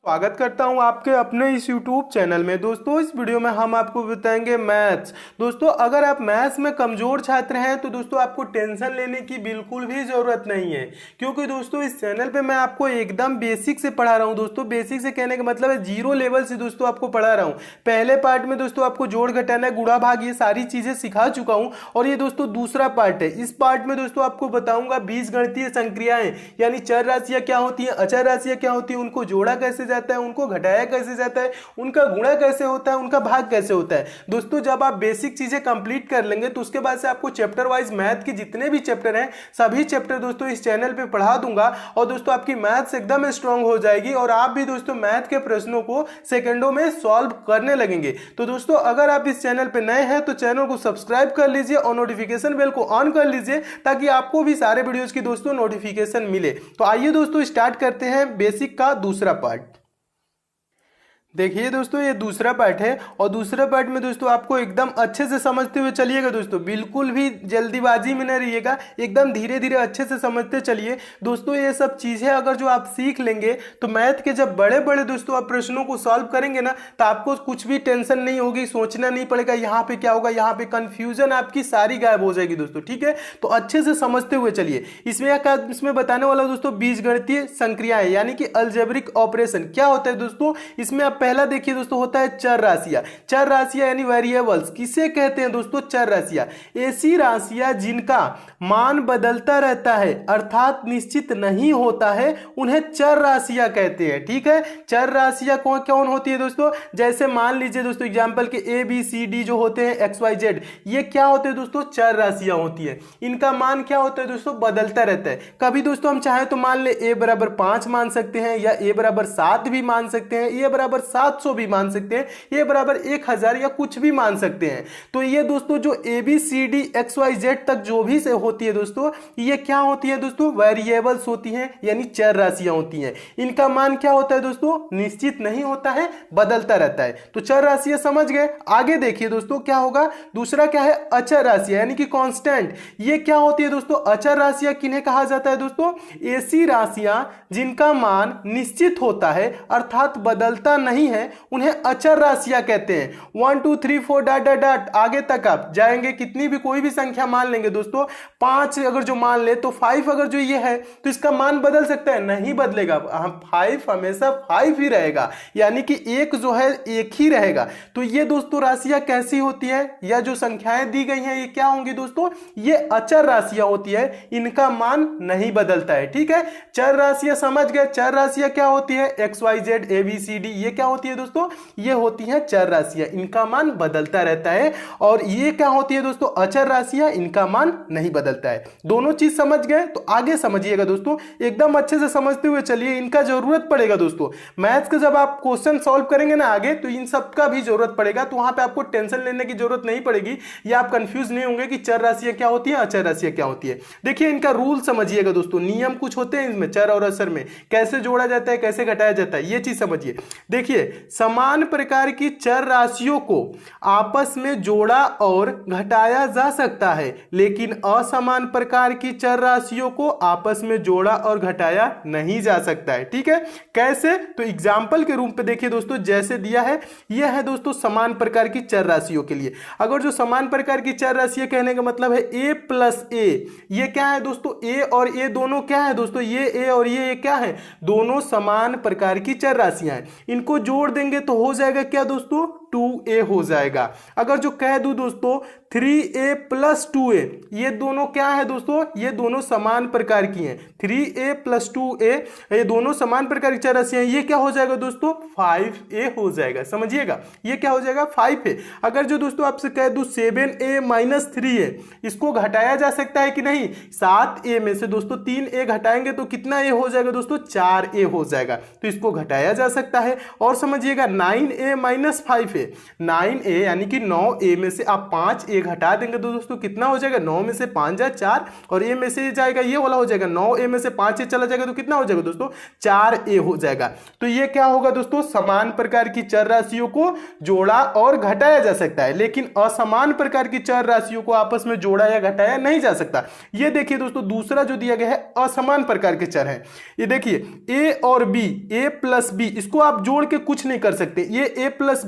स्वागत करता हूं आपके अपने इस YouTube चैनल में। दोस्तों इस वीडियो में हम आपको बताएंगे मैथ्स। दोस्तों अगर आप मैथ्स में कमजोर छात्र हैं तो दोस्तों आपको टेंशन लेने की बिल्कुल भी जरूरत नहीं है, क्योंकि दोस्तों इस चैनल पे मैं आपको एकदम बेसिक से पढ़ा रहा हूं। दोस्तों बेसिक से कहने का मतलब है जीरो लेवल से दोस्तों आपको पढ़ा रहा हूं। पहले पार्ट में दोस्तों आपको जोड़ घटाना गुणा भाग ये सारी चीजें सिखा चुका हूं और ये दोस्तों दूसरा पार्ट है। इस पार्ट में दोस्तों आपको बताऊंगा बीजगणितीय संक्रियाएं यानी चर राशियां क्या होती हैं, अचर राशियां क्या होती हैं, उनको जोड़ा कैसे जाता है, उनको घटाया कैसे जाता है, उनका गुणा कैसे होता है, उनका भाग कैसे होता है। दोस्तों जब आप बेसिक चीजें कंप्लीट कर लेंगे तो उसके बाद से आपको चैप्टर वाइज मैथ के जितने भी चैप्टर हैं सभी चैप्टर दोस्तों इस चैनल पे पढ़ा दूंगा और दोस्तों आपकी मैथ्स एकदम स्ट्रांग हो जाएगी और आप भी दोस्तों मैथ के प्रश्नों को सेकंडों में सॉल्व करने लगेंगे। तो दोस्तों अगर आप इस चैनल पे नए हैं तो चैनल को सब्सक्राइब कर लीजिए और नोटिफिकेशन बेल को ऑन कर लीजिए ताकि आपको भी सारे वीडियोस की दोस्तों नोटिफिकेशन मिले। तो आइए दोस्तों स्टार्ट करते हैं बेसिक का दूसरा पार्ट। देखिए दोस्तों ये दूसरा पार्ट है और दूसरा पार्ट में दोस्तों आपको एकदम अच्छे से समझते हुए चलिएगा। दोस्तों बिल्कुल भी जल्दीबाजी में न रहिएगा, एकदम धीरे धीरे अच्छे से समझते चलिए। दोस्तों ये सब चीज़ें अगर जो आप सीख लेंगे तो मैथ के जब बड़े बड़े दोस्तों आप प्रश्नों को सॉल्व करेंगे ना तो आपको कुछ भी टेंशन नहीं होगी, सोचना नहीं पड़ेगा यहाँ पे क्या होगा, यहाँ पे कंफ्यूजन आपकी सारी गायब हो जाएगी दोस्तों। ठीक है, तो अच्छे से समझते हुए चलिए। इसमें बताने वाला दोस्तों बीजगणितीय संक्रियाएं यानी कि अलजेब्रिक ऑपरेशन क्या होता है। दोस्तों इसमें आप पहला देखिए दोस्तों होता है चर राशियां। चर राशियां यानी वेरिएबल्स किसे कहते हैं दोस्तों? चर राशियां ऐसी राशियां जिनका मान बदलता रहता है अर्थात निश्चित नहीं होता है, उन्हें चर राशियां कहते हैं। ठीक है, चर राशियां कौन कौन होती है दोस्तों? जैसे मान लीजिए दोस्तों एग्जांपल के ए बी सी डी जो होते हैं एक्स वाई जेड, ये क्या होते हैं दोस्तों? चर राशियां होती है। इनका मान क्या होता है दोस्तों? बदलता रहता है। कभी दोस्तों हम चाहे तो मान ले ए बराबर 5 मान सकते हैं या ए बराबर 7 भी मान सकते हैं, ए बराबर 700 भी मान सकते हैं, ये बराबर 1000 या कुछ भी मान सकते हैं। तो ये दोस्तों जो A B C D X Y Z तक जो भी से होती है दोस्तों, ये क्या होती है दोस्तों? वेरिएबल्स होती हैं यानी चर राशियां होती हैं। इनका मान क्या होता है दोस्तों? निश्चित नहीं होता है, बदलता रहता है। तो चर राशियां समझ गए। आगे देखिए दोस्तों क्या होगा, दूसरा क्या है? अचर राशियां यानी कि कांस्टेंट। ये क्या होती है दोस्तों? अचर राशियां किन्हें कहा जाता है दोस्तों? ऐसी राशियां जिनका मान निश्चित होता है अर्थात बदलता नहीं है, उन्हें अचर राशियां कहते हैं। 1 2 3 4 डॉट डॉट डॉट आगे तक आप जाएंगे, कितनी भी कोई भी संख्या मान लेंगे दोस्तों। 5 अगर जो मान ले तो 5 अगर जो ये है तो इसका मान बदल सकता है? नहीं बदलेगा। 5 हमेशा 5 ही रहेगा, यानी कि एक जो है एक ही रहेगा। तो ये दोस्तों राशियां कैसी होती है या जो संख्याएं दी गई हैं ये क्या होंगी दोस्तों? ये अचर राशियां होती है, इनका मान नहीं बदलता है। ठीक है, चर राशियां समझ गए। चर राशियां क्या होती है? X Y Z A B C D, ये क्या होती है दोस्तों? ये होती है चर राशियां, इनका मान बदलता रहता है। और ये क्या होती है दोस्तों? अचर राशियां, इनका मान नहीं बदलता है। दोनों चीज समझ गए तो आगे समझिएगा दोस्तों, एकदम अच्छे से समझते हुए चलिए। इनका जरूरत पड़ेगा दोस्तों मैथ्स का, जब आप क्वेश्चन सॉल्व करेंगे ना आगे तो इन सब का भी जरूरत पड़ेगा। तो वहां पे आपको टेंशन लेने की जरूरत नहीं पड़ेगी या आप कंफ्यूज नहीं होंगे कि चर राशियां क्या होती है, अचर राशियां क्या होती है। देखिए इनका रूल समझिएगा दोस्तों, नियम कुछ होते हैं इसमें चर और अचर में, कैसे जोड़ा जाता है, कैसे घटाया जाता है, ये चीज समझिए। देखिए समान प्रकार की चर राशियों को आपस में जोड़ा और घटाया जा सकता है, लेकिन असमान प्रकार की चर राशियों को आपस में जोड़ा और घटाया नहीं जा सकता है। ठीक है, कैसे? तो एग्जाम्पल के रूप पे देखिए दोस्तों, जैसे दिया है यह है दोस्तों समान प्रकार की चर राशियों के लिए। अगर जो समान प्रकार की चर राशियां कहने का मतलब है a प्लस ए, ये क्या है दोस्तों? a और a दोनों क्या है दोस्तों? ये a और ये क्या है? दोनों समान प्रकार की चर राशियां हैं। इनको जोड़ देंगे तो हो जाएगा क्या दोस्तों? 2a हो जाएगा। अगर जो कह दूं दोस्तों 3a प्लस 2a, ये दोनों क्या है दोस्तों? ये दोनों समान प्रकार की हैं। 3a प्लस 2a ये दोनों समान प्रकार की चर राशियां हैं। ये क्या हो जाएगा दोस्तों? 5a हो जाएगा। समझिएगा, ये क्या हो जाएगा? 5a। अगर जो दोस्तों आपसे कह दूं 7a माइनस 3a, इसको घटाया जा सकता है कि नहीं? 7a में से दोस्तों 3a घटाएंगे तो कितना a हो जाएगा दोस्तों? 4a हो जाएगा। तो इसको घटाया जा सकता है। और समझिएगा 9a माइनस 5a, है। 9a यानी कि 9a में से आप 5a घटा देंगे तो दोस्तों कितना हो जाएगा, 9 में से 5 जा 4 और a में से जाएगा ये वाला हो जाएगा, 9a में से 5a चला जाएगा तो कितना हो जाएगा दोस्तों, 4a हो जाएगा। तो ये क्या होगा दोस्तों, समान प्रकार की चर राशियों को जोड़ा और घटाया जा सकता है, लेकिन असमान प्रकार की चर राशियों को आपस में जोड़ा या घटाया नहीं जा सकता। ये देखिए दोस्तों दूसरा जो दिया गया है असमान प्रकार के चर है, ये देखिए a और b, a प्लस b, इसको आप जोड़ के कुछ नहीं कर सकते, ये a प्लस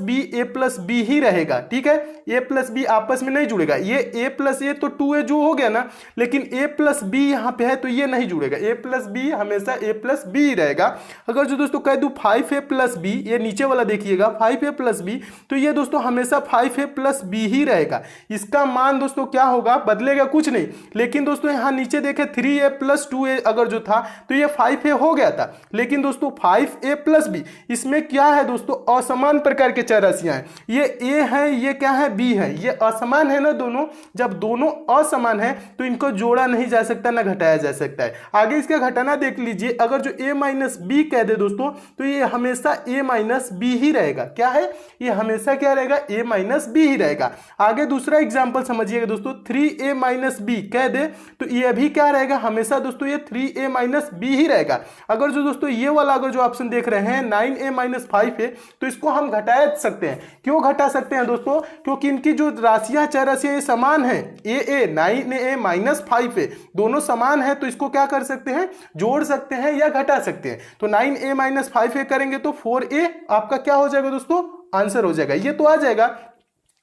b ही रहेगा, ठीक है। a प्लस b आपस में नहीं जुड़ेगा, ये a प्लस a तो 2a जो हो गया ना, लेकिन a प्लस b यहां पे है तो ये नहीं जुड़ेगा, a प्लस b हमेशा a प्लस b ही रहेगा। अगर जो दोस्तों कह दूं 5a प्लस b, ये नीचे वाला देखिएगा 5a प्लस b, तो ये दोस्तों हमेशा 5a प्लस b ही रहेगा। इसका मान दोस्तों क्या होगा, बदलेगा कुछ नहीं, लेकिन दोस्तों यहां नीचे देखे 3a प्लस 2a अगर जो था तो ये 5a हो गया था, लेकिन दोस्तों 5a प्लस b इसमें क्या है दोस्तों, असमान प्रकार के चर राशियां हैं, ये a है ये क्या है b है, ये असमान है ना दोनों, जब दोनों असमान है तो इनको जोड़ा नहीं जा सकता ना घटाया जा सकता है। आगे इसका घटाना देख लीजिए, अगर जो a माइनस b कह दे दोस्तों तो ये हमेशा a माइनस b ही रहेगा, क्या है ये हमेशा क्या रहेगा, a माइनस b ही रहेगा। आगे दूसरा एग्जांपल समझिएगा दोस्तों, 3a माइनस b कह दे तो ये भी क्या रहेगा, हमेशा दोस्तों ये 3a माइनस b ही रहेगा। अगर जो दोस्तों ये वाला अगर जो ऑप्शन देख रहे हैं 9a माइनस 5a, तो इसको हम घटा सकते हैं। क्यों घटा सकते हैं दोस्तों, क्योंकि इनकी जो राशियां चर राशियां ये समान है, a 9a माइनस 5a दोनों समान है, तो इसको क्या कर सकते हैं, जोड़ सकते हैं या घटा सकते हैं। तो 9a माइनस 5a करेंगे तो 4a आपका क्या हो जाएगा दोस्तों, आंसर हो जाएगा, ये तो आ जाएगा।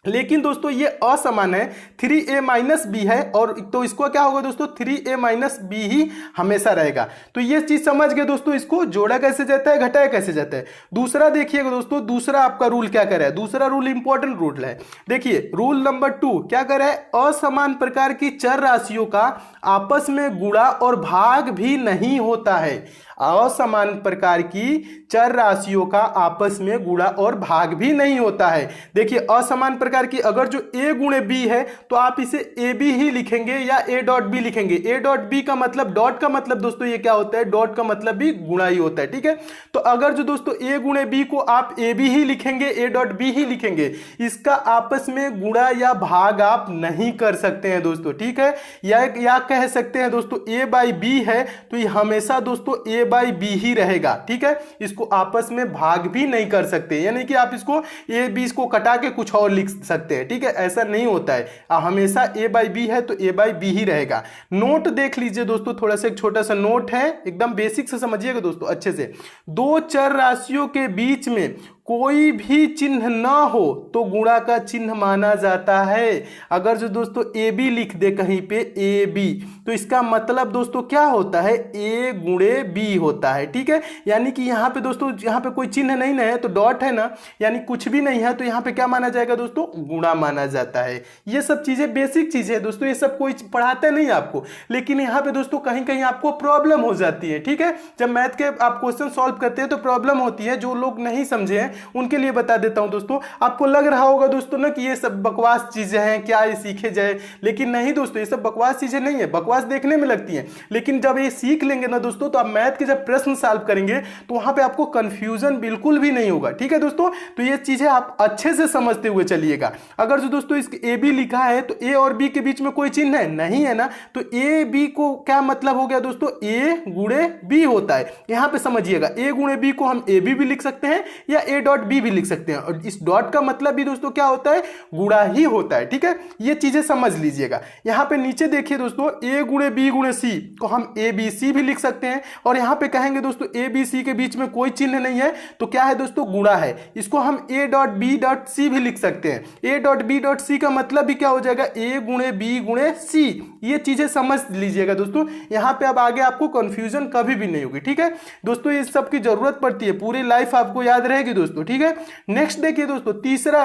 लेकिन दोस्तों ये असमान है, 3a माइनस b है, और तो इसको क्या होगा दोस्तों, 3a माइनस b ही हमेशा रहेगा। तो ये चीज समझ गए दोस्तों, इसको जोड़ा कैसे जाता है, घटाया कैसे जाता है। दूसरा देखिएगा दोस्तों, दूसरा आपका रूल क्या कर रहा है, दूसरा रूल इंपॉर्टेंट रूल है। देखिए रूल नंबर 2 क्या कर रहा है, असमान प्रकार की चर राशियों का आपस में गुणा और भाग भी नहीं होता है। असमान प्रकार की चर राशियों का आपस में गुणा और भाग भी नहीं होता है। देखिए असमान प्रकार की अगर जो a गुणे b है तो आप इसे ab ही लिखेंगे या a डॉट b लिखेंगे। a डॉट b का मतलब, डॉट का मतलब दोस्तों ये क्या होता है, डॉट का मतलब भी गुणा ही होता है, ठीक है। तो अगर जो दोस्तों a गुणे b को आप ab ही लिखेंगे, a डॉट b ही लिखेंगे, इसका आपस में गुणा या भाग आप नहीं कर सकते हैं दोस्तों, ठीक है। या कह सकते हैं दोस्तों a बाई b है तो ये हमेशा दोस्तों a बाई b ही रहेगा, ठीक है। इसको आपस में भाग भी नहीं कर सकते, यानी कि आप इसको a b को कटा के कुछ और लिख सकते हैं, ठीक है, ऐसा नहीं होता है, हमेशा a बाई b है तो a बाई b ही रहेगा। नोट देख लीजिए दोस्तों, थोड़ा सा एक छोटा सा नोट है, एकदम बेसिक से समझिएगा दोस्तों अच्छे से। दो चर राशियों के बीच में कोई भी चिन्ह ना हो तो गुणा का चिन्ह माना जाता है। अगर जो दोस्तों ए बी लिख दे कहीं पे ए बी, तो इसका मतलब दोस्तों क्या होता है, ए गुणे बी होता है, ठीक है। यानी कि यहाँ पे दोस्तों, यहाँ पे कोई चिन्ह नहीं है तो डॉट है ना, यानी कुछ भी नहीं है, तो यहाँ पे क्या माना जाएगा दोस्तों, गुणा माना जाता है। ये सब चीजें बेसिक चीजें है दोस्तों, ये सब कोई पढ़ाता नहीं आपको, लेकिन यहाँ पे दोस्तों कहीं कहीं आपको प्रॉब्लम हो जाती है, ठीक है। जब मैथ के आप क्वेश्चन सॉल्व करते हैं तो प्रॉब्लम होती है, जो लोग नहीं समझे हैं उनके लिए बता देता हूं दोस्तों। आपको लग रहा होगा दोस्तों ना कि ये सब बकवास चीजें हैं, क्या ये सीखे जाए, लेकिन नहीं दोस्तों, ये सब बकवास चीजें नहीं है। बकवास देखने में लगती हैं, लेकिन जब ये सीख लेंगे ना दोस्तों, तो आप मैथ के जब प्रश्न सॉल्व करेंगे तो वहां पे आपको कंफ्यूजन बिल्कुल भी नहीं होगा, ठीक है दोस्तों। तो ये चीजें आप अच्छे से समझते हुए चलिएगा। अगर जो दोस्तों इसके ए बी लिखा है तो ए और बी के बीच में कोई चिन्ह है नहीं है ना, तो ए बी को क्या मतलब हो गया दोस्तों, ए गुणे बी होता है। यहां पे समझिएगा, ए गुणे बी को हम ए बी भी लिख सकते हैं या ए डॉट बी भी लिख सकते हैं, और इस डॉट का मतलब भी दोस्तों क्या होता है, गुणा ही होता है, ठीक है। ये चीजें समझ लीजिएगा। यहां पे नीचे देखिए दोस्तों, ए गुणे बी गुणे सी को हम ए बी सी भी लिख सकते हैं, और यहां पे कहेंगे दोस्तों ए बी सी के बीच में कोई चिन्ह नहीं है तो क्या है दोस्तों, गुणा है। इसको हम a dot b dot c भी लिख सकते हैं। A dot b dot c का मतलब भी क्या हो जाएगा, ए गुणे बी गुणे सी। ये चीजें समझ लीजिएगा दोस्तों, यहां पे अब आगे आपको कंफ्यूजन कभी भी नहीं होगी, ठीक है दोस्तों। ये सब की जरूरत पड़ती है, पूरी लाइफ आपको याद रहेगी दोस्तों, ठीक है। नेक्स्ट देखिए दोस्तों, तीसरा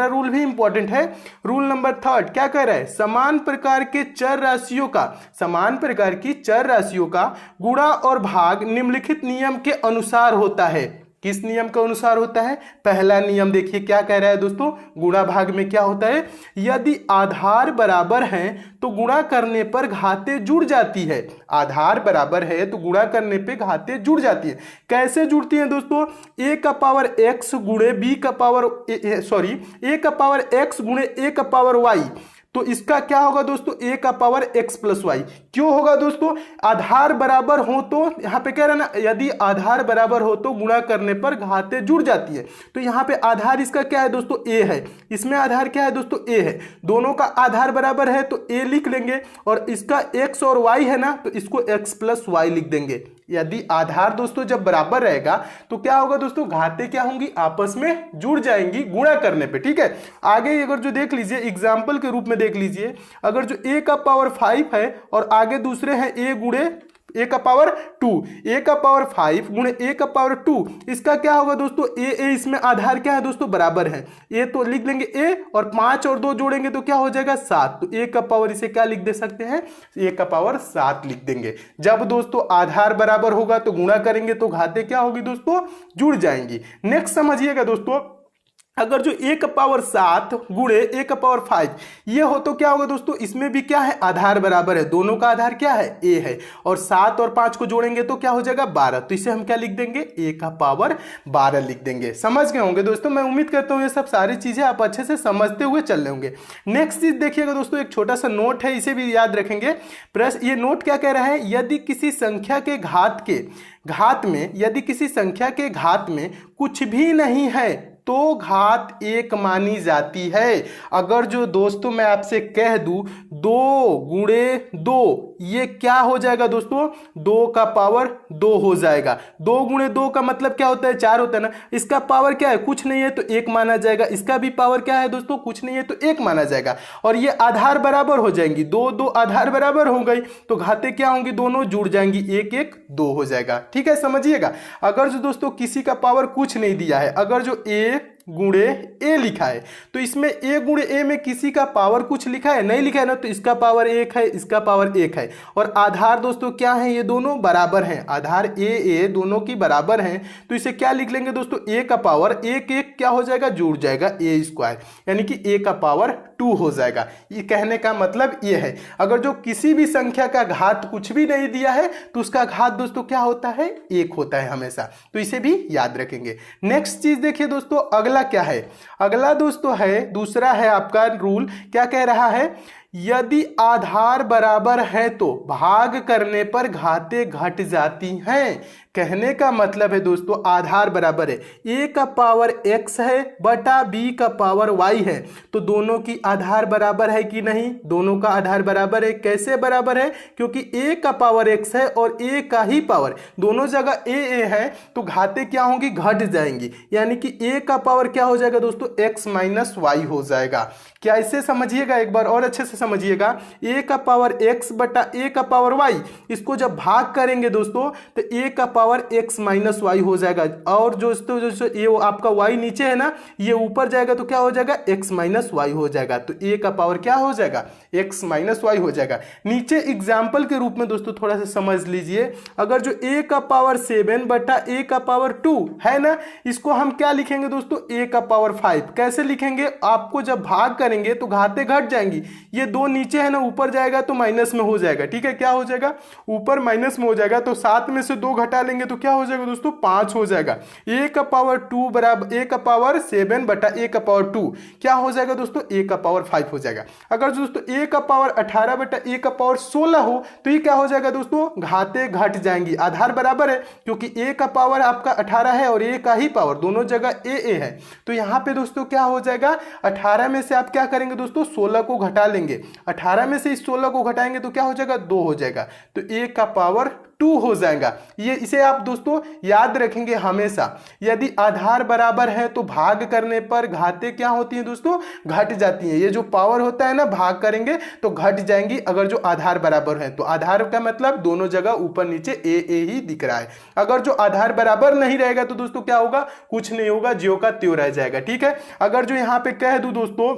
रूल भी इंपॉर्टेंट है। रूल नंबर 3 क्या कह रहा है, समान प्रकार के चर राशियों का, समान प्रकार की चर राशियों का गुणा और भाग निम्नलिखित नियम के अनुसार होता है। किस नियम के अनुसार होता है? पहला नियम देखिए क्या कह रहा है दोस्तों, गुणा भाग में क्या होता है, यदि आधार बराबर हैं तो गुणा करने पर घातें जुड़ जाती है। आधार बराबर है तो गुणा करने पे घातें जुड़ जाती है। कैसे जुड़ती हैं दोस्तों? a का पावर x गुणे b का पावर a का पावर x गुणे a का पावर y, तो इसका क्या होगा दोस्तों, a का पावर x प्लस वाई। क्यों होगा दोस्तों? आधार बराबर हो तो, यहां पे कह रहा है ना, यदि आधार बराबर हो तो गुणा करने पर घातें जुड़ जाती है। तो यहां पे आधार इसका क्या है दोस्तों, a है, इसमें आधार क्या है दोस्तों, a है। दोनों का आधार बराबर है तो a लिख लेंगे, और इसका x और y है ना, तो इसको x प्लस वाई लिख देंगे। यदि आधार दोस्तों जब बराबर रहेगा तो क्या होगा दोस्तों, घातें क्या होंगी, आपस में जुड़ जाएंगी गुणा करने पे। ठीक है, आगे अगर जो देख लीजिए एग्जाम्पल के रूप में देख लीजिए, अगर जो a का पावर 5 है और आगे दूसरे हैं a गुणे a का पावर 2, a का पावर 5 गुणे a का पावर 2, इसका क्या होगा दोस्तों, a इसमें आधार क्या है दोस्तों, बराबर है। a तो लिख लेंगे a, और 5 और 2 जोड़ेंगे तो क्या हो जाएगा 7, तो a का पावर इसे क्या लिख दे सकते हैं, a का पावर 7 लिख देंगे। जब दोस्तों आधार बराबर होगा तो गुणा करेंगे तो घातें क्या होगी दोस्तों, जुड़ जाएंगी। नेक्स्ट समझिएगा दोस्तों, अगर जो a का पावर 7 गुणे a का पावर 5 ये हो तो क्या होगा दोस्तों, इसमें भी क्या है, आधार बराबर है, दोनों का आधार क्या है, a है, और 7 और 5 को जोड़ेंगे तो क्या हो जाएगा 12, तो इसे हम क्या लिख देंगे, a का पावर 12 लिख देंगे। समझ गए होंगे दोस्तों, मैं उम्मीद करता हूँ ये सब सारी चीजें आप अच्छे से समझते हुए चल रहे होंगे। नेक्स्ट चीज देखिएगा दोस्तों, एक छोटा सा नोट है, इसे भी याद रखेंगे। प्रश्न ये नोट क्या कह रहा है, यदि किसी संख्या के घात में यदि किसी संख्या के घात में कुछ भी नहीं है तो घात 1 मानी जाती है। अगर जो दोस्तों मैं आपसे कह दूं 2 गुणे 2, ये क्या हो जाएगा दोस्तों, 2 का पावर 2 हो जाएगा। 2 गुणे 2 का मतलब क्या होता है, 4 होता है ना, इसका पावर क्या है, कुछ नहीं है तो 1 माना जाएगा, इसका भी पावर क्या है दोस्तों, कुछ नहीं है तो 1 माना जाएगा। और ये आधार बराबर हो जाएंगी, 2 2 आधार बराबर हो गई तो घातें क्या होंगी, दोनों जुड़ जाएंगी, 1 1 2 हो जाएगा। ठीक है, समझिएगा। अगर जो दोस्तों किसी का पावर कुछ नहीं दिया है, अगर जो a गुणे a लिखा है तो इसमें a गुणे a में किसी का पावर कुछ लिखा है, नहीं लिखा है ना, तो इसका पावर 1 है, इसका पावर 1 है, और आधार दोस्तों क्या है, ये दोनों बराबर हैं, आधार a दोनों की बराबर हैं, तो इसे क्या लिख लेंगे दोस्तों, a का पावर 1 1 क्या हो जाएगा, जुड़ जाएगा a स्क्वायर, यानी कि a का पावर 2 हो जाएगा। ये कहने का मतलब ये है, अगर जो किसी भी संख्या का घात कुछ भी नहीं दिया है तो उसका घात दोस्तों क्या होता है, 1 होता है हमेशा, तो इसे भी याद रखेंगे। नेक्स्ट चीज देखिए दोस्तों, अगला क्या है, अगला दोस्तों है, दूसरा है आपका रूल, क्या कह रहा है, यदि आधार बराबर है तो भाग करने पर घातें घट जाती हैं। कहने का मतलब है दोस्तों, आधार बराबर है, a का पावर x है बटा b का पावर y है, तो दोनों की आधार बराबर है कि नहीं, दोनों का आधार बराबर है। कैसे बराबर है, क्योंकि a का पावर x है और a का ही पावर, दोनों जगह a है, तो घातें क्या होंगी, घट जाएंगी, यानी कि a का पावर क्या हो जाएगा दोस्तों, x माइनस वाई हो जाएगा। क्या इसे समझिएगा, एक बार और अच्छे से समझिएगा, a का पावर x बटा a का पावर y, इसको जब भाग करेंगे दोस्तों तो a का पावर x माइनस वाई हो जाएगा, और जो ये आपका y नीचे है ना, ये ऊपर जाएगा तो क्या हो जाएगा, x माइनस वाई हो जाएगा, तो a का पावर क्या हो जाएगा, x माइनस वाई हो जाएगा। नीचे एग्जाम्पल के रूप में दोस्तों थोड़ा सा समझ लीजिए, अगर जो a का पावर 7 बटा a का पावर 2 है ना, इसको हम क्या लिखेंगे दोस्तों, a का पावर 5। कैसे लिखेंगे, आपको जब भाग करेंगे तो घातें घट जाएंगी, ये 2 नीचे है ना, ऊपर जाएगा तो माइनस में हो जाएगा। ठीक है, क्या हो जाएगा, ऊपर माइनस में हो जाएगा, तो 7 में से 2 घटा लेंगे तो क्या हो जाएगा दोस्तों, 5 हो जाएगा। a का पावर 2 बराबर a का पावर 7 बटा a का पावर 2 क्या हो जाएगा दोस्तों, a का पावर 5 हो जाएगा। अगर दोस्तों a का पावर 18 बटा a का पावर 16 हो तो ये क्या हो जाएगा दोस्तों, घातें घट जाएंगी, आधार बराबर है, क्योंकि a का पावर आपका 18 है और a का ही पावर, दोनों जगह a है, तो यहाँ पे दोस्तों क्या हो जाएगा, 18 में से आप क्या करेंगे दोस्तों, 16 को घटा लेंगे, 18 में से इस 16 को घटाएंगे तो क्या हो जाएगा, 2 हो जाएगा, तो a का पावर 2 हो जाएगा। ये इसे आप दोस्तों याद रखेंगे हमेशा, यदि आधार बराबर है तो भाग करने पर घातें क्या होती हैं दोस्तों, घट जाती हैं। ये जो पावर होता है ना, भाग करेंगे तो घट जाएंगी अगर जो आधार बराबर है, तो आधार का मतलब दोनों जगह ऊपर नीचे ए ही दिख रहा है। अगर जो आधार बराबर नहीं रहेगा तो दोस्तों क्या होगा, कुछ नहीं होगा, ज्यों का त्यों रह जाएगा। ठीक है, अगर जो यहाँ पे कह दूं दोस्तों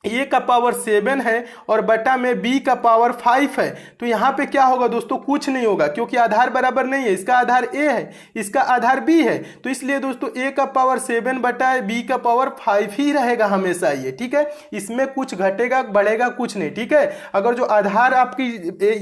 ए का पावर 7 है और बटा में बी का पावर 5 है, तो यहाँ पे क्या होगा दोस्तों, कुछ नहीं होगा क्योंकि आधार बराबर नहीं है। इसका आधार ए है, इसका आधार बी है, तो इसलिए दोस्तों ए का पावर 7 बटा बी का पावर 5 ही रहेगा हमेशा ये, ठीक है। इसमें कुछ घटेगा बढ़ेगा कुछ नहीं, ठीक है। अगर जो आधार आपकी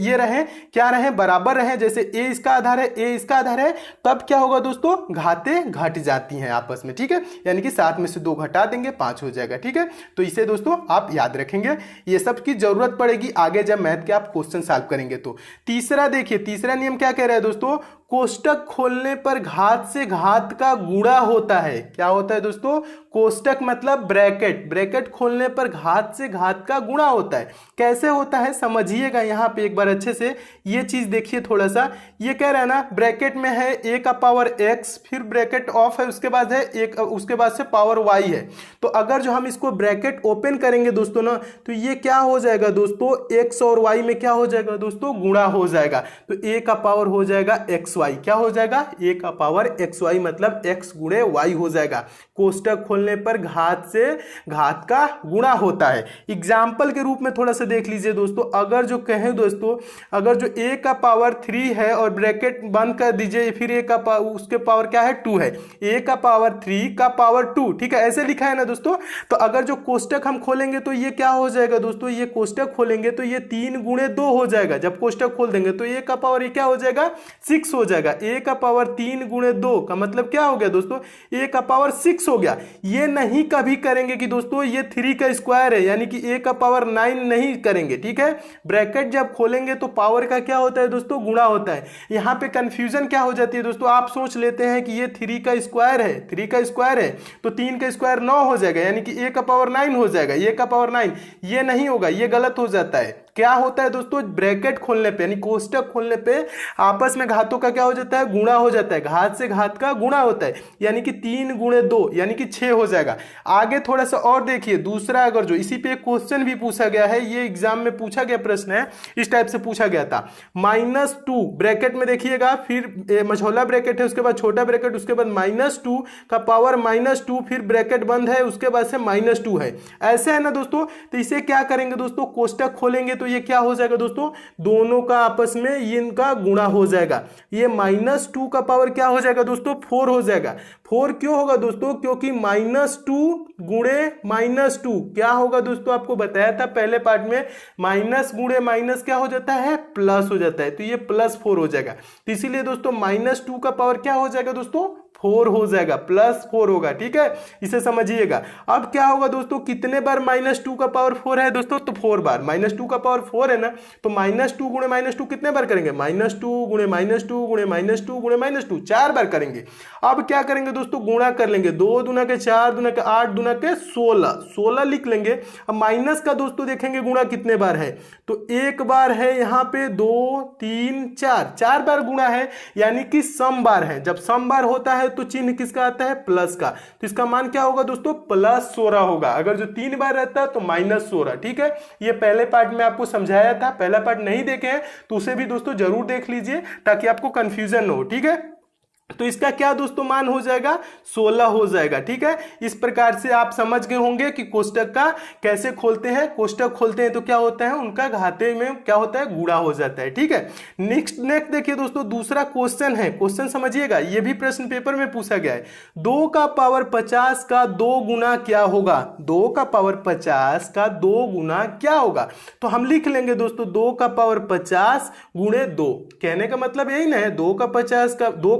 ये रहे, क्या रहे, बराबर रहे, जैसे ए इसका आधार है, ए इसका आधार है, तब क्या होगा दोस्तों, घातें घट जाती हैं आपस में, ठीक है। यानी कि 7 में से 2 घटा देंगे 5 हो जाएगा, ठीक है। तो इसे दोस्तों आप याद रखेंगे, ये सब की जरूरत पड़ेगी आगे जब मैथ के आप क्वेश्चन सॉल्व करेंगे तो। तीसरा देखिए, तीसरा नियम क्या कह रहा है दोस्तों, कोष्टक खोलने पर घात से घात का गुणा होता है। क्या होता है दोस्तों, कोष्टक मतलब ब्रैकेट, ब्रैकेट खोलने पर घात से घात का गुणा होता है। कैसे होता है समझिएगा यहाँ पे एक बार अच्छे से, ये चीज देखिए थोड़ा सा। ये कह रहा है ना, ब्रैकेट में है ए का पावर एक्स, फिर ब्रैकेट ऑफ है, उसके बाद है एक, उसके बाद से पावर वाई है। तो अगर जो हम इसको ब्रैकेट ओपन करेंगे दोस्तों ना, तो ये क्या हो जाएगा दोस्तों, एक्स और वाई में क्या हो जाएगा दोस्तों, गुणा हो जाएगा। तो ए का पावर हो जाएगा एक्स वाई, क्या हो जाएगा, ए का पावर एक्स वाई मतलब एक्स गुणे वाई हो जाएगा। कोष्टक खोलने पर घात से घात का गुणा होता है। एग्जाम्पल के रूप में थोड़ा सा देख लीजिए दोस्तों, अगर जो कहें दोस्तों, अगर जो ए का पावर 3 है और ब्रैकेट बंद कर दीजिए, फिर ए का उसके पावर क्या है 2 है, ए का पावर 3 का पावर 2, ठीक है, ऐसे लिखा है ना दोस्तों। तो अगर जो कोष्टक हम खोलेंगे तो ये क्या हो जाएगा दोस्तों, ये कोष्टक खोलेंगे तो ये 3 गुणे 2 हो जाएगा। जब कोष्टक खोल देंगे तो ए का पावर ये क्या हो जाएगा, 6 हो जाएगा। ए का पावर 3 गुणे 2 का मतलब क्या हो गया दोस्तों, ए का पावर 6 हो गया। ये नहीं कभी करेंगे कि दोस्तों ये 3 का स्क्वायर है, यानी कि ए का पावर 9 नहीं करेंगे, ठीक है। ब्रैकेट जब खोलेंगे तो पावर का क्या होता है दोस्तों, गुणा होता है। यहाँ पे कंफ्यूजन क्या हो जाती है दोस्तों, आप सोच लेते हैं कि ये 3 का स्क्वायर है, 3 का स्क्वायर है तो 3 का स्क्वायर 9 हो जाएगा, यानी कि ए का पावर 9 हो जाएगा, ए का पावर 9। ये नहीं होगा, ये गलत हो जाता है। क्या होता है दोस्तों, ब्रैकेट खोलने पे यानी कोष्टक खोलने पे आपस में घातों का क्या हो जाता है, गुणा हो जाता है, घात से घात का गुणा होता है, यानी कि 3 गुणे 2 यानी कि 6 हो जाएगा। आगे थोड़ा सा और देखिए, दूसरा अगर जो इसी पे क्वेश्चन भी पूछा गया है, ये एग्जाम में पूछा गया प्रश्न है, इस टाइप से पूछा गया था। -2 ब्रैकेट में देखिएगा, फिर मझौला ब्रैकेट है, उसके बाद छोटा ब्रैकेट, उसके बाद -2 का पावर -2, फिर ब्रैकेट बंद है, उसके बाद से -2 है, ऐसे है ना दोस्तों। तो इसे क्या करेंगे दोस्तों, कोष्टक खोलेंगे तो ये क्या हो जाएगा दोस्तों, दोनों का आपस में ये इनका गुणा हो जाएगा। ये -2 का पावर क्या हो जाएगा दोस्तों, 4 हो जाएगा। 4 क्यों होगा दोस्तों, क्योंकि -2 गुणे -2 क्या होगा दोस्तों, आपको बताया था पहले पार्ट में, माइनस गुणे माइनस क्या हो जाता है, प्लस हो जाता है, तो ये +4 हो जाएगा। तो इसीलिए दोस्तों -2 का पावर क्या हो जाएगा दोस्तों, 4 हो जाएगा, +4 होगा, ठीक है, इसे समझिएगा। अब क्या होगा दोस्तों, कितने बार -2 का पावर 4 है दोस्तों, तो 4 बार। -2 का पावर 4 है ना, तो -2 गुणे -2 कितने बार करेंगे, -2 गुणे -2 गुणे -2 गुणे -2 4 बार करेंगे। अब क्या करेंगे दोस्तों, गुणा कर लेंगे, 2 दूना के 4 दूना के 8 दूना के 16 लिख लेंगे। अब माइनस का दोस्तों देखेंगे गुणा कितने बार है, तो एक बार है, यहाँ पे 2 3 4 बार गुणा है, यानी कि सम बार है। जब सम बार होता है तो चिन्ह किसका आता है, प्लस का, तो इसका मान क्या होगा दोस्तों, +16 होगा। अगर जो 3 बार रहता है तो -16, ठीक है। ये पहले पार्ट में आपको समझाया था, पहला पार्ट नहीं देखे हैं तो उसे भी दोस्तों जरूर देख लीजिए ताकि आपको कंफ्यूजन न हो, ठीक है। तो इसका क्या दोस्तों मान हो जाएगा, 16 हो जाएगा, ठीक है। इस प्रकार से आप समझ गए होंगे कि कोष्टक का कैसे खोलते हैं। कोष्टक खोलते हैं तो क्या होता है, उनका घाते में क्या होता है, गुणा हो जाता है, ठीक है। नेक्स्ट देखिए दोस्तों, दूसरा क्वेश्चन है, क्वेश्चन समझिएगा, ये भी प्रश्न पेपर में पूछा गया है। 2 का पावर 50 का 2 गुना क्या होगा, 2 का पावर 50 का 2 गुना क्या होगा। तो हम लिख लेंगे दोस्तों 2 का पावर 50 गुणे 2, कहने का मतलब यही ना है, 2 का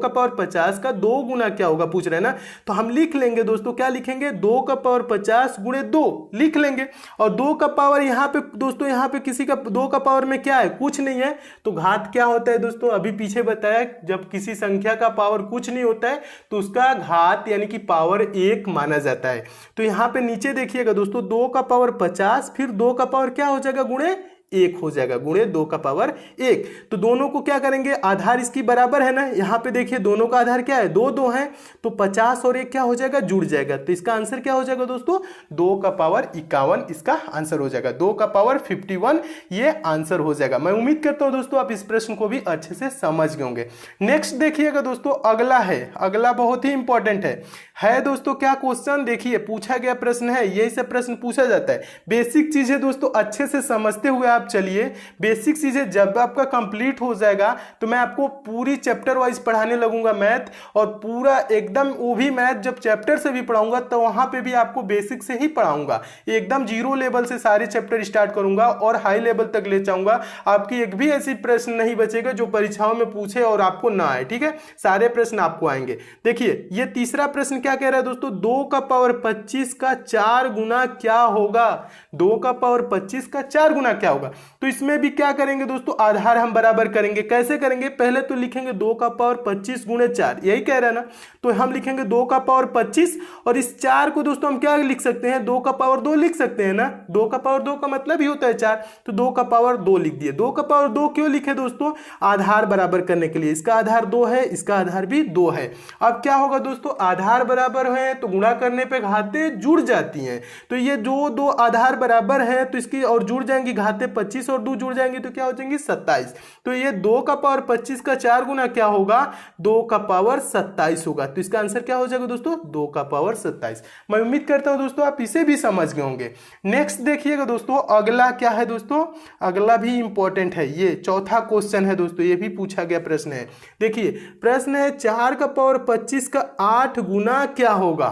पावर 50 का 2 गुना क्या होगा पूछ रहे हैं ना। तो हम लिख लेंगे दोस्तों, क्या लिखेंगे, 2 का पावर 50 गुणे 2 लिख लेंगे। और 2 का पावर यहाँ पे दोस्तों, यहाँ पे किसी का 2 का पावर में क्या है, कुछ नहीं है, तो घात क्या होता है दोस्तों, अभी पीछे बताया, जब किसी संख्या का पावर कुछ नहीं होता है तो उसका घात यानी कि पावर 1 माना जाता है। तो यहाँ पे नीचे देखिएगा दोस्तों, 2 का पावर 50 फिर 2 का पावर क्या हो जाएगा, गुणे 1 हो जाएगा, गुणे 2 का पावर 1। तो दोनों को क्या करेंगे, आधार इसकी बराबर है ना, यहाँ पे देखिए दोनों का आधार क्या है, 2 2 है, तो 50 और 1 क्या हो जाएगा, जुड़ जाएगा। तो इसका आंसर क्या हो जाएगा दोस्तों, 2 का पावर 51 इसका आंसर हो जाएगा, 2 का पावर 51 ये आंसर हो जाएगा। मैं उम्मीद करता हूं दोस्तों आप इस प्रश्न को भी अच्छे से समझ गए होंगे। नेक्स्ट देखिएगा दोस्तों, अगला है, अगला बहुत ही इंपॉर्टेंट है दोस्तों क्या क्वेश्चन, देखिए पूछा गया प्रश्न है, यही से प्रश्न पूछा जाता है। बेसिक चीजें दोस्तों अच्छे से समझते हुए आप चलिए, बेसिक चीजें जब आपका कंप्लीट हो जाएगा तो मैं आपको पूरी चैप्टर वाइज पढ़ाने लगूंगा मैथ, और पूरा एकदम वो भी मैथ जब चैप्टर से भी पढ़ाऊंगा तो वहां पे भी आपको बेसिक से ही पढ़ाऊंगा, एकदम जीरो लेवल से सारे चैप्टर स्टार्ट करूंगा और हाई लेवल तक ले जाऊंगा। आपकी एक भी ऐसी प्रश्न नहीं बचेगा जो परीक्षाओं में पूछे और आपको ना आए, ठीक है, सारे प्रश्न आपको आएंगे। देखिए ये तीसरा प्रश्न क्या कह रहा है दोस्तों, 2 का पावर 25 का 4 गुना क्या होगा, 2 का पावर 25 का 4 गुना क्या होगा। तो इसमें भी क्या करेंगे दोस्तों, आधार हम बराबर करेंगे। कैसे करेंगे, पहले तो लिखेंगे 2 का पावर 25 गुणे 4, यही कह रहा है ना, तो हम लिखेंगे 2 का पावर 25 और इस 4 को दोस्तों हम क्या लिख सकते हैं, 2 का पावर 2 लिख सकते हैं ना, 2 का पावर 2 का मतलब ही होता है 4, तो 2 का पावर 2 लिख दिए। 2 का पावर 2 क्यों लिखे दोस्तों, आधार बराबर करने के लिए, इसका आधार 2 है, इसका आधार भी 2 है। अब क्या होगा दोस्तों, आधार बराबर है तो गुणा करने पे घातें जुड़ जाती हैं, तो ये जो दो आधार बराबर है तो इसकी और जुड़ जाएंगी घातें, 25 और 2 जुड़ जाएंगी तो क्या हो जाएंगी 27। तो ये 2 का पावर 25 का 4 गुना क्या होगा, 2 का पावर 27 होगा। तो इसका आंसर क्या हो जाएगा दोस्तों, 2 का पावर 27। मैं उम्मीद करता हूं दोस्तों आप इसे भी समझ गए होंगे। नेक्स्ट देखिएगा दोस्तों, अगला क्या है दोस्तों, अगला भी इंपॉर्टेंट है, ये चौथा क्वेश्चन है दोस्तों, ये भी पूछा गया प्रश्न है। देखिए प्रश्न है 4 का पावर 25 का 8 गुना क्या होगा,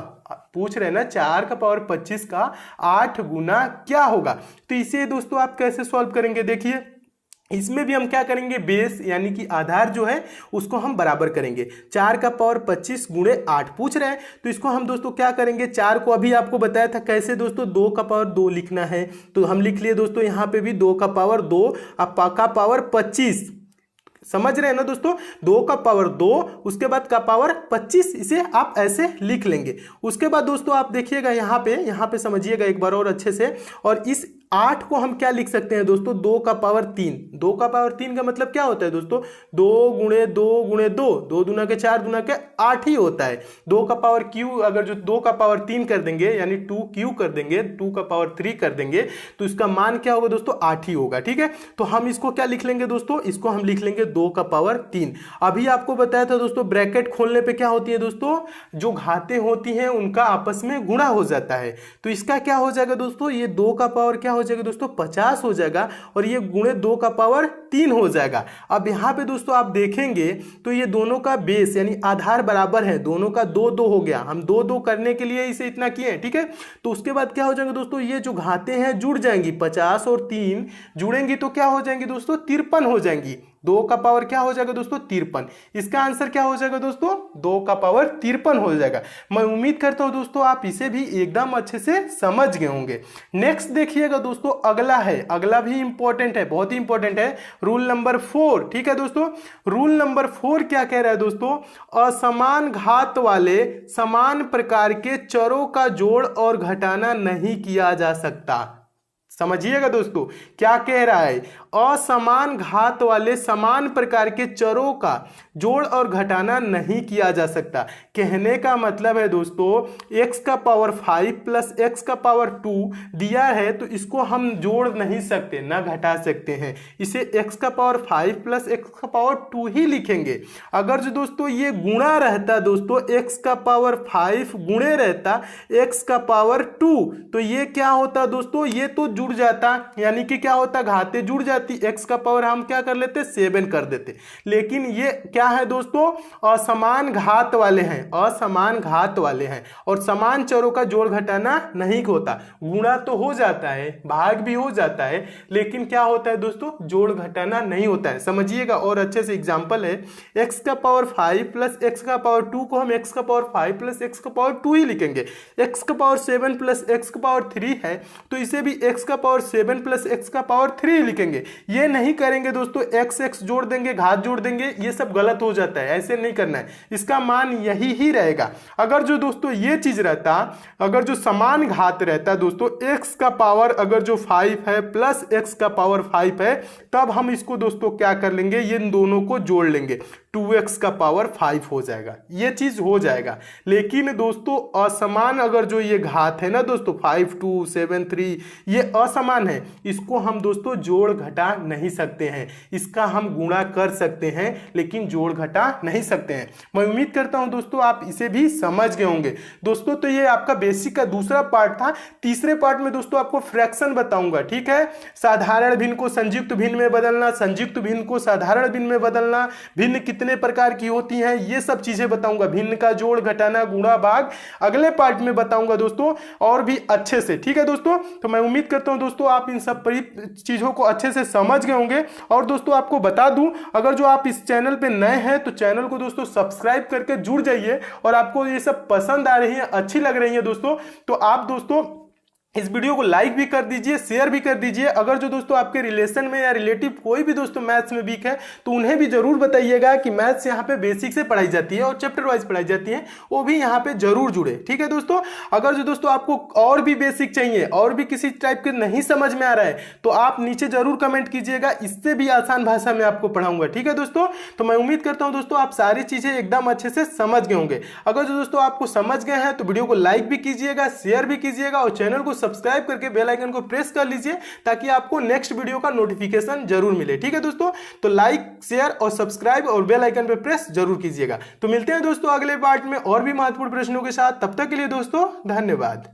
पूछ रहे हैं ना 4 का पावर 25 का 8 गुना क्या होगा। तो इसे दोस्तों आप कैसे सॉल्व करेंगे, देखिए इसमें भी हम क्या करेंगे, बेस यानी कि आधार जो है उसको हम बराबर करेंगे। 4 का पावर 25 गुणे 8 पूछ रहे हैं, तो इसको हम दोस्तों क्या करेंगे, 4 को अभी आपको बताया था कैसे दोस्तों, 2 का पावर 2 लिखना है, तो हम लिख लिए दोस्तों यहाँ पे भी 2 का पावर 2 का पावर 25, समझ रहे हैं ना दोस्तों, 2 का पावर 2 उसके बाद का पावर 25, इसे आप ऐसे लिख लेंगे। उसके बाद दोस्तों आप देखिएगा यहाँ पे समझिएगा एक बार और अच्छे से, और इस 8 को हम क्या लिख सकते हैं दोस्तों, 2 का पावर 3। 2 का पावर 3 का मतलब क्या होता है दोस्तों, 2 गुणे 2 गुणे 2, 2 दूना के 4 दूना के 8 ही होता है। 2 का पावर क्यू अगर जो 2 का पावर 3 कर देंगे यानी 2 क्यू कर देंगे, 2 का पावर 3 कर देंगे तो इसका मान क्या होगा दोस्तों, 8 ही होगा, ठीक है। तो हम इसको क्या लिख लेंगे दोस्तों, इसको हम लिख लेंगे 2 का पावर 3। अभी आपको बताया था दोस्तों ब्रैकेट खोलने पे क्या होती है दोस्तों, जो घातें होती हैं उनका आपस में गुणा हो जाता है। तो इसका क्या हो जाएगा दोस्तों, ये 2 का पावर क्या हो जाएगा दोस्तों 50 हो जाएगा, और ये गुणे 2 का पावर 3 हो जाएगा। अब यहाँ पे दोस्तों आप देखेंगे तो ये दोनों का बेस यानी आधार बराबर है, दोनों का 2 2 हो गया, हम 2 2 करने के लिए इसे इतना किए, ठीक है। तो उसके बाद क्या हो जाएगा दोस्तों, ये जो घातें हैं जुड़ जाएंगी, 50 और 3 जुड़ेंगी तो क्या हो जाएंगी दोस्तों, 53 हो जाएंगी। 2 का पावर क्या हो जाएगा दोस्तों 53, इसका आंसर क्या हो जाएगा दोस्तों 2 का पावर 53 हो जाएगा। मैं उम्मीद करता हूं दोस्तों आप इसे भी एकदम अच्छे से समझ गए होंगे। नेक्स्ट देखिएगा दोस्तों, अगला है, अगला भी इंपॉर्टेंट है, बहुत ही इंपॉर्टेंट है, रूल नंबर 4, ठीक है दोस्तों। रूल नंबर 4 क्या कह रहा है दोस्तों, असमान घात वाले समान प्रकार के चरों का जोड़ और घटाना नहीं किया जा सकता। समझिएगा दोस्तों क्या कह रहा है, असमान घात वाले समान प्रकार के चरों का जोड़ और घटाना नहीं किया जा सकता। कहने का मतलब है दोस्तों x का पावर 5 प्लस x का पावर 2 दिया है तो इसको हम जोड़ नहीं सकते ना घटा सकते हैं, इसे x का पावर 5 प्लस x का पावर 2 ही लिखेंगे। अगर जो दोस्तों ये गुणा रहता दोस्तों, x का पावर 5 गुणे रहता x का पावर 2, तो ये क्या होता दोस्तों, ये तो जुड़ जाता, यानी कि क्या होता, घातें जुड़ जाती, x का पावर हम क्या कर लेते 7 कर देते। लेकिन ये क्या है दोस्तों, असमान घात वाले हैं, असमान घात वाले हैं और समान चरों का जोड़ घटाना नहीं होता। गुणा तो हो जाता है, भाग भी हो जाता है, लेकिन क्या होता है दोस्तों, जोड़ घटाना नहीं होता है। समझिएगा और अच्छे से एग्जांपल है, x का पावर 5 प्लस x का पावर 2 को हम x का पावर 5 प्लस x का पावर 2 ही लिखेंगे। x का पावर 7 प्लस x का पावर 3 है तो इसे भी x का पावर 7 प्लस एक्स का पावर 3 लिखेंगे। ये नहीं करेंगे दोस्तों, एक्स एक्स जोड़ देंगे, घात जोड़ देंगे, ये सब गलत हो जाता है, ऐसे नहीं करना है। इसका मान यही ही रहेगा। अगर जो दोस्तों ये चीज रहता, अगर जो समान घात रहता दोस्तों, एक्स का पावर अगर जो 5 है प्लस एक्स का पावर 5 है, तब हम इसको दोस्तों क्या कर लेंगे, ये इन दोनों को जोड़ लेंगे, 2x का पावर 5 हो जाएगा, ये चीज हो जाएगा। लेकिन दोस्तों असमान अगर जो ये घात है ना दोस्तों 5 2 7 3, ये असमान है, इसको हम दोस्तों जोड़ घटा नहीं सकते हैं। इसका हम गुणा कर सकते हैं लेकिन जोड़ घटा नहीं सकते हैं। मैं उम्मीद करता हूं दोस्तों आप इसे भी समझ गए होंगे दोस्तों। तो ये आपका बेसिक का दूसरा पार्ट था। तीसरे पार्ट में दोस्तों आपको फ्रैक्शन बताऊंगा, ठीक है। साधारण भिन्न को संयुक्त भिन्न में बदलना, संयुक्त भिन्न को साधारण भिन्न में बदलना, भिन्न कितने प्रकार की होती हैं, ये सब चीजें बताऊंगा। भिन्न का जोड़ घटाना गुणा भाग अगले पार्ट में बताऊंगा दोस्तों, और भी अच्छे से, ठीक है दोस्तों। तो मैं उम्मीद करता हूं दोस्तों आप इन सब चीजों को अच्छे से समझ गए होंगे। और दोस्तों आपको बता दूं, अगर जो आप इस चैनल पे नए हैं तो चैनल को दोस्तों सब्सक्राइब करके जुड़ जाइए। और आपको ये सब पसंद आ रही है, अच्छी लग रही है दोस्तों, तो आप दोस्तों इस वीडियो को लाइक भी कर दीजिए, शेयर भी कर दीजिए। अगर जो दोस्तों आपके रिलेशन में या रिलेटिव कोई भी दोस्तों मैथ्स में वीक है तो उन्हें भी जरूर बताइएगा कि मैथ्स यहाँ पे बेसिक से पढ़ाई जाती है और चैप्टर वाइज पढ़ाई जाती है, वो भी यहाँ पे जरूर जुड़े, ठीक है दोस्तों। अगर जो दोस्तों आपको और भी बेसिक चाहिए, और भी किसी टाइप के नहीं समझ में आ रहा है, तो आप नीचे जरूर कमेंट कीजिएगा, इससे भी आसान भाषा में आपको पढ़ाऊंगा, ठीक है दोस्तों। तो मैं उम्मीद करता हूँ दोस्तों आप सारी चीजें एकदम अच्छे से समझ गए होंगे। अगर जो दोस्तों आपको समझ गए हैं तो वीडियो को लाइक भी कीजिएगा, शेयर भी कीजिएगा, और चैनल को सब्सक्राइब करके बेल आइकन को प्रेस कर लीजिए ताकि आपको नेक्स्ट वीडियो का नोटिफिकेशन जरूर मिले, ठीक है दोस्तों। तो लाइक, शेयर और सब्सक्राइब और बेल आइकन पे प्रेस जरूर कीजिएगा। तो मिलते हैं दोस्तों अगले पार्ट में और भी महत्वपूर्ण प्रश्नों के साथ। तब तक के लिए दोस्तों धन्यवाद।